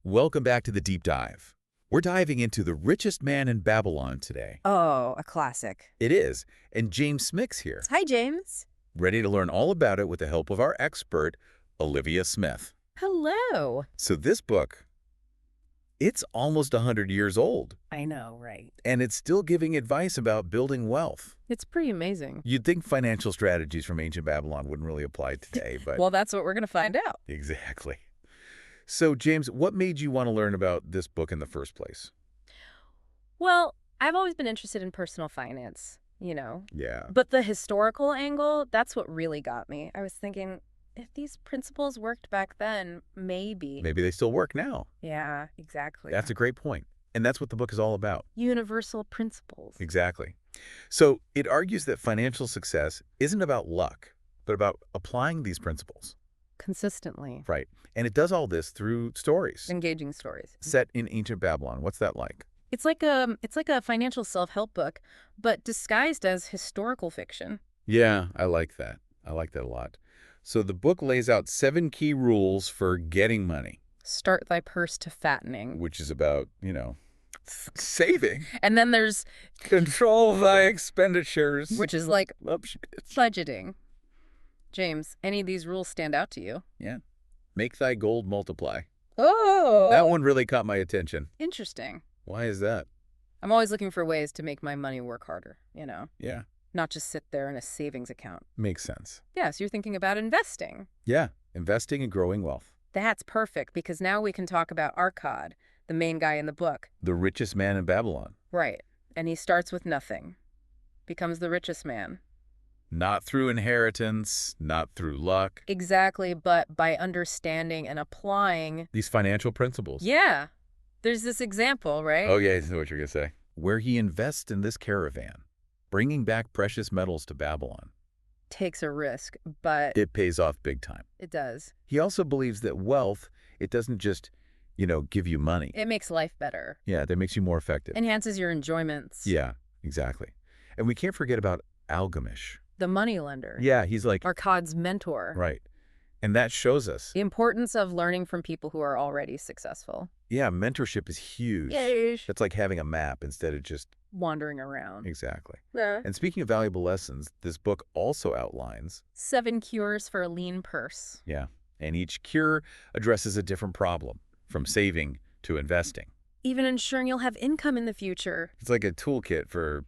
Welcome back to the Deep Dive. We're diving into The Richest Man in Babylon today. Oh, a classic. It is, and James Smick's here, Hi, James. ready to learn all about it with the help of our expert, Olivia Smith. Hello. So this book, it's almost 100 years old, I know, right? and it's still giving advice about building wealth. It's pretty amazing. You'd think financial strategies from ancient Babylon wouldn't really apply today, but Well, that's what we're going to find out. exactly. So, James, what made you want to learn about this book in the first place? Well, I've always been interested in personal finance, Yeah. But the historical angle, that's what really got me. I was thinking, if these principles worked back then, maybe. Maybe they still work now. Yeah, exactly. That's a great point. And that's what the book is all about. Universal principles. Exactly. So it argues that financial success isn't about luck, but about applying these principles. Consistently. Right. And it does all this through stories Engaging stories. set in ancient Babylon. What's that like? It's like a financial self-help book, but disguised as historical fiction. Yeah, I like that. I like that a lot. So the book lays out 7 key rules for getting money, Start thy purse to fattening. which is about, saving. And then there's, Control thy expenditures. which is like Oops. budgeting. James, any of these rules stand out to you? Yeah. Make thy gold multiply. Oh, That one really caught my attention. interesting. Why is that? I'm always looking for ways to make my money work harder, Yeah, not just sit there in a savings account. makes sense. Yeah, so you're thinking about investing. Yeah, investing and growing wealth. That's perfect because now we can talk about Arcad, the main guy in the book. The richest man in Babylon. Right. And he starts with nothing, becomes the richest man. Not through inheritance, not through luck. Exactly, but by understanding and applying. These financial principles. Yeah. There's this example, right? Oh, yeah, I know what you're going to say. Where he invests in this caravan, bringing back precious metals to Babylon. Takes a risk, but It pays off big time. it does. He also believes that wealth, it doesn't just, give you money. It makes life better. Yeah, that makes you more effective. Enhances your enjoyments. Yeah, exactly. And we can't forget about Algamish. The moneylender. Yeah, he's like, Arcad's mentor. right. And that shows us, The importance of learning from people who are already successful. yeah, mentorship is huge. Yay. That's like having a map instead of just, Wandering around. exactly. Yeah. And speaking of valuable lessons, this book also outlines, 7 cures for a lean purse. yeah, and each cure addresses a different problem, from saving to investing. Even ensuring you'll have income in the future. It's like a toolkit for,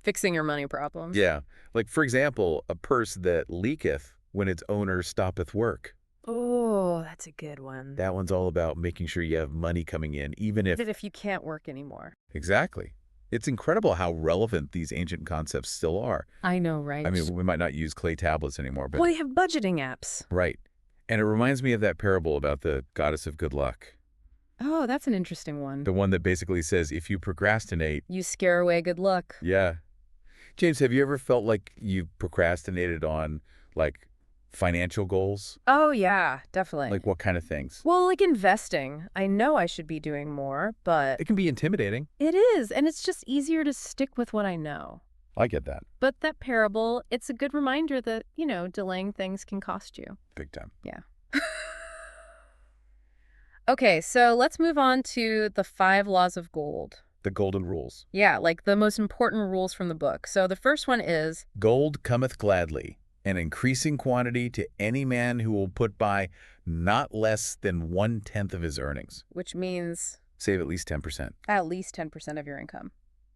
Fixing your money problems. yeah. Like, for example, a purse that leaketh when its owner stoppeth work. Oh, that's a good one. That one's all about making sure you have money coming in, even if... That if you can't work anymore. Exactly. It's incredible how relevant these ancient concepts still are. I know, right? I mean, we might not use clay tablets anymore, but... well, they have budgeting apps. Right. And it reminds me of that parable about the goddess of good luck. Oh, that's an interesting one. The one that basically says, if you procrastinate... You scare away good luck. Yeah. James, have you ever felt like you procrastinated on, like, financial goals? Oh, yeah, definitely. Like, what kind of things? Well, like investing. I know I should be doing more, but It can be intimidating. it is, and it's just easier to stick with what I know. I get that. But that parable, it's a good reminder that, delaying things can cost you. Big time. Yeah. Okay, so let's move on to the 5 laws of gold. The golden rules. Yeah, like the most important rules from the book. So the first one is, Gold cometh gladly, an increasing quantity to any man who will put by not less than 1/10 of his earnings. which means Save at least 10%. at least 10% of your income.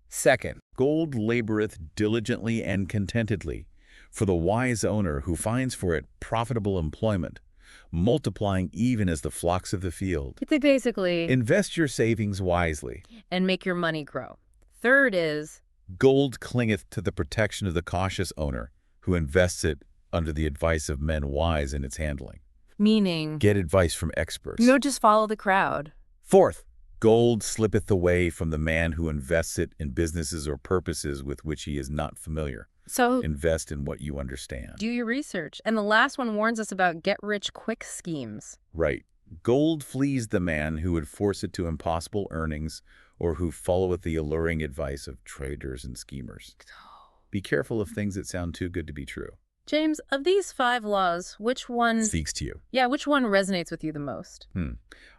Second, gold laboreth diligently and contentedly for the wise owner who finds for it profitable employment, multiplying even as the flocks of the field. It's basically, Invest your savings wisely. and make your money grow. Third is, Gold clingeth to the protection of the cautious owner who invests it under the advice of men wise in its handling. meaning, Get advice from experts. just follow the crowd. Fourth, gold slippeth away from the man who invests it in businesses or purposes with which he is not familiar. So Invest in what you understand. do your research. And the last one warns us about get-rich-quick schemes. Right. Gold flees the man who would force it to impossible earnings or who followeth the alluring advice of traders and schemers. Be careful of things that sound too good to be true. James, of these 5 laws, which one, Speaks to you. which one resonates with you the most?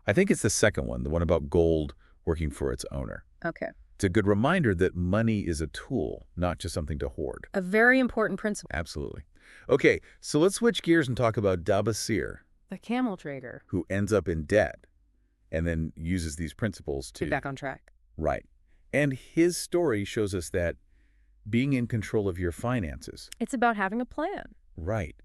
I think it's the second one, the one about gold working for its owner. Okay. It's a good reminder that money is a tool, not just something to hoard. A very important principle. Absolutely. Okay, so let's switch gears and talk about Dabasir, The camel trader. who ends up in debt and then uses these principles to... Get back on track. Right. And his story shows us that being in control of your finances. It's about having a plan. Right.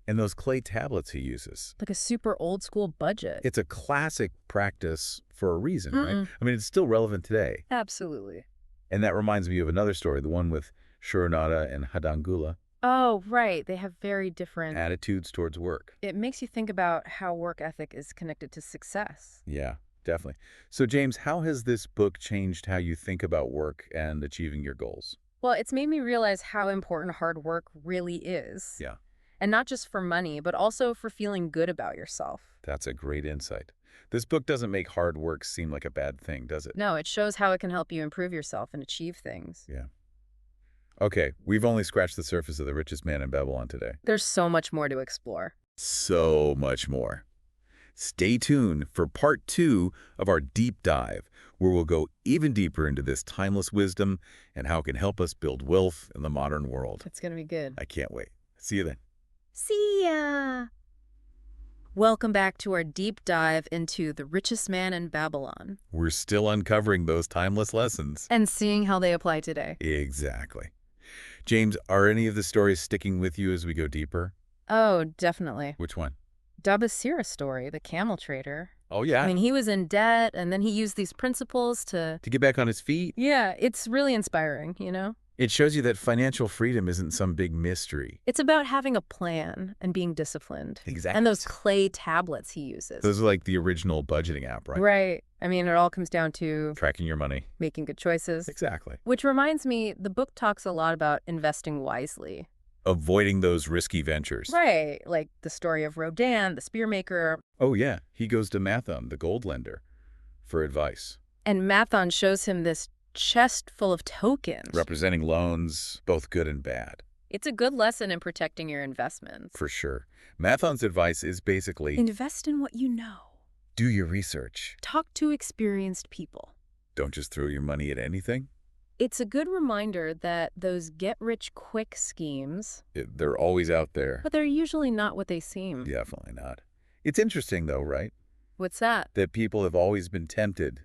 And those clay tablets he uses. Like a super old school budget. It's a classic practice for a reason, right? I mean, it's still relevant today. Absolutely. And that reminds me of another story, the one with Shurunada and Hadangula. Oh, right. They have very different Attitudes towards work. It makes you think about how work ethic is connected to success. Yeah, definitely. So, James, how has this book changed how you think about work and achieving your goals? Well, it's made me realize how important hard work really is. Yeah, And not just for money, but also for feeling good about yourself. that's a great insight. This book doesn't make hard work seem like a bad thing, does it? No, it shows how it can help you improve yourself and achieve things. Yeah. Okay, we've only scratched the surface of the richest man in Babylon today. There's so much more to explore. So much more. Stay tuned for part 2 of our deep dive, where we'll go even deeper into this timeless wisdom and how it can help us build wealth in the modern world. It's going to be good. I can't wait. See you then. See ya! Welcome back to our deep dive into The Richest Man in Babylon. We're still uncovering those timeless lessons. And seeing how they apply today. Exactly. James, are any of the stories sticking with you as we go deeper? Oh, definitely. Which one? Dabasira's story, the camel trader. Oh, yeah. I mean, he was in debt, and then he used these principles to... To get back on his feet? Yeah, it's really inspiring, you know? It shows you that financial freedom isn't some big mystery. It's about having a plan and being disciplined. Exactly. And those clay tablets he uses. Those are like the original budgeting app, right? Right. I mean, it all comes down to Tracking your money. making good choices. Exactly. Which reminds me, the book talks a lot about investing wisely. Avoiding those risky ventures. Right. Like the story of Rodin, the spearmaker. Oh, yeah. He goes to Mathon, the gold lender, for advice. And Mathon shows him this chest full of tokens. Representing loans, both good and bad. It's a good lesson in protecting your investments. For sure. Mathon's advice is basically, Invest in what you know. do your research. Talk to experienced people. Don't just throw your money at anything. It's a good reminder that those get-rich-quick schemes, They're always out there. but they're usually not what they seem. Definitely not. It's interesting, though, right? What's that? That people have always been tempted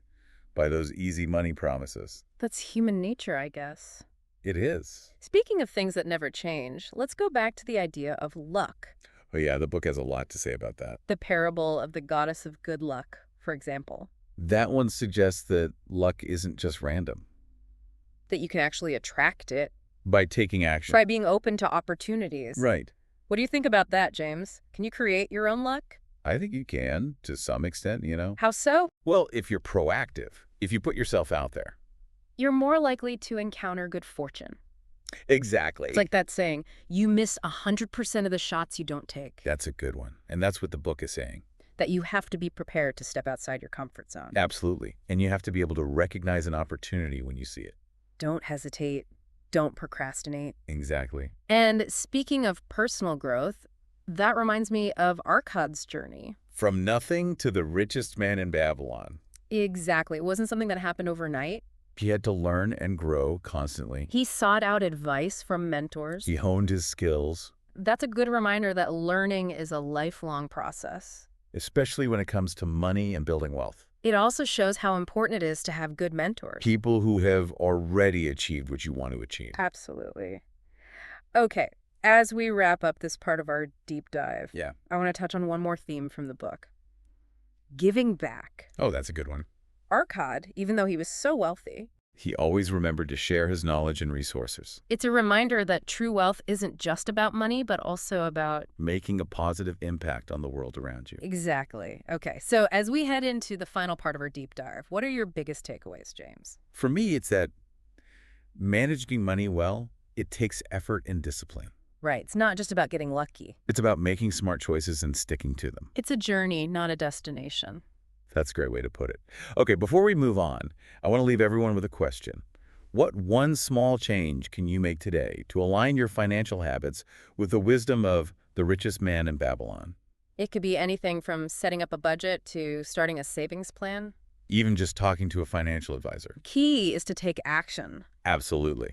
by those easy money promises. That's human nature, I guess. It is. Speaking of things that never change, let's go back to the idea of luck. Oh, yeah, the book has a lot to say about that. The parable of the goddess of good luck, for example. That one suggests that luck isn't just random. That you can actually attract it By taking action. by being open to opportunities. Right. What do you think about that, James? Can you create your own luck? I think you can, to some extent, you know. How so? Well, if you're proactive, if you put yourself out there. You're more likely to encounter good fortune. Exactly. It's like that saying, you miss 100% of the shots you don't take. That's a good one. And that's what the book is saying. That you have to be prepared to step outside your comfort zone. Absolutely. And you have to be able to recognize an opportunity when you see it. Don't hesitate. Don't procrastinate. Exactly. And speaking of personal growth, that reminds me of Arkad's journey. From nothing to the richest man in Babylon. Exactly. It wasn't something that happened overnight. He had to learn and grow constantly. He sought out advice from mentors. He honed his skills, That's a good reminder that learning is a lifelong process. especially when it comes to money and building wealth. It also shows how important it is to have good mentors. People who have already achieved what you want to achieve. Absolutely. Okay, as we wrap up this part of our deep dive, Yeah. I want to touch on one more theme from the book. Giving back. Oh, that's a good one. Arkad, even though he was so wealthy, He always remembered to share his knowledge and resources, it's a reminder that true wealth isn't just about money, but also about... making a positive impact on the world around you. Exactly. Okay, so as we head into the final part of our deep dive, what are your biggest takeaways, James? For me, it's that managing money well, it takes effort and discipline. Right, it's not just about getting lucky. It's about making smart choices and sticking to them. It's a journey, not a destination. That's a great way to put it. Okay, before we move on, I want to leave everyone with a question. What one small change can you make today to align your financial habits with the wisdom of the richest man in Babylon? It could be anything from setting up a budget to starting a savings plan. Even just talking to a financial advisor. Key is to take action. Absolutely.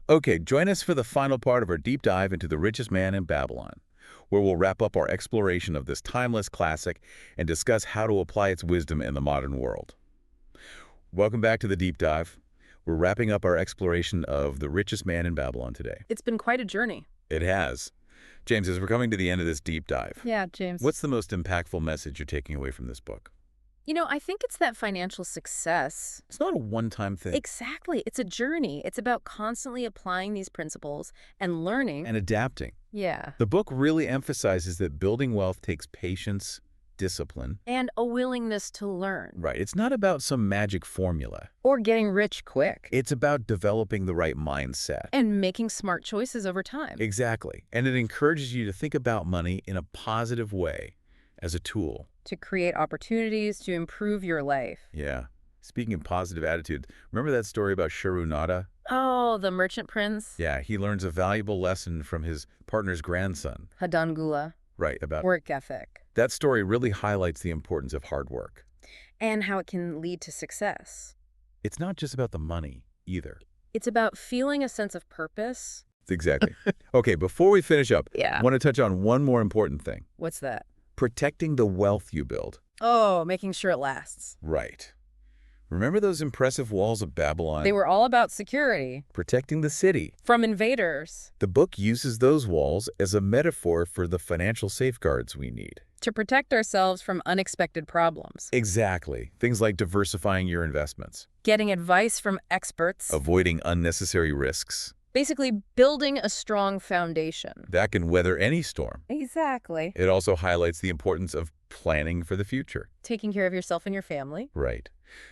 Okay, join us for the final part of our deep dive into the richest man in Babylon, where we'll wrap up our exploration of this timeless classic and discuss how to apply its wisdom in the modern world. Welcome back to the deep dive. We're wrapping up our exploration of the richest man in Babylon today. It's been quite a journey. It has. James, as we're coming to the end of this deep dive, Yeah, James. what's the most impactful message you're taking away from this book? I think it's that financial success. It's not a one-time thing. Exactly. It's a journey. It's about constantly applying these principles and learning. And adapting. Yeah. The book really emphasizes that building wealth takes patience, discipline. And a willingness to learn. Right. It's not about some magic formula. Or getting rich quick. It's about developing the right mindset. And making smart choices over time. Exactly. And it encourages you to think about money in a positive way as a tool. To create opportunities to improve your life. Yeah. Speaking of positive attitude, remember that story about Sharunada? Oh, the merchant prince? Yeah, he learns a valuable lesson from his partner's grandson. Hadangula. Right, about Work ethic. that story really highlights the importance of hard work. And how it can lead to success. It's not just about the money, either. It's about feeling a sense of purpose. Exactly. Okay, before we finish up, Yeah. I want to touch on one more important thing. What's that? Protecting the wealth you build. Oh, making sure it lasts. Right. Remember those impressive walls of Babylon? They were all about security. Protecting the city. From invaders. The book uses those walls as a metaphor for the financial safeguards we need. To protect ourselves from unexpected problems. Exactly. Things like diversifying your investments. Getting advice from experts. Avoiding unnecessary risks. Basically, building a strong foundation. That can weather any storm. Exactly. It also highlights the importance of planning for the future. Taking care of yourself and your family. Right.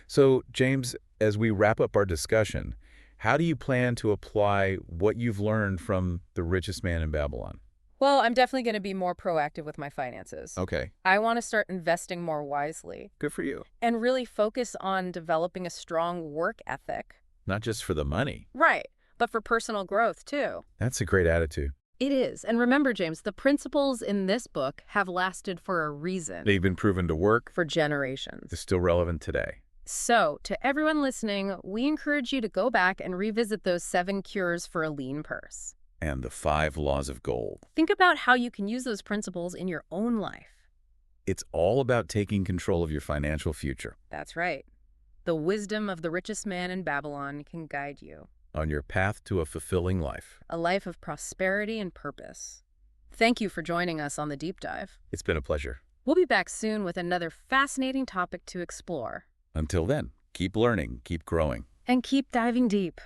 So, James, as we wrap up our discussion, how do you plan to apply what you've learned from the richest man in Babylon? Well, I'm definitely going to be more proactive with my finances. Okay. I want to start investing more wisely Good for you. and really focus on developing a strong work ethic. Not just for the money. Right, but for personal growth, too. That's a great attitude. It is. And remember, James, the principles in this book have lasted for a reason. They've been proven to work. For generations. They're still relevant today. So, to everyone listening, we encourage you to go back and revisit those 7 cures for a lean purse. And the 5 laws of gold. Think about how you can use those principles in your own life. It's all about taking control of your financial future. That's right. The wisdom of the richest man in Babylon can guide you. On your path to a fulfilling life. A life of prosperity and purpose. Thank you for joining us on the Deep Dive. It's been a pleasure. We'll be back soon with another fascinating topic to explore. Until then, keep learning, keep growing. And keep diving deep.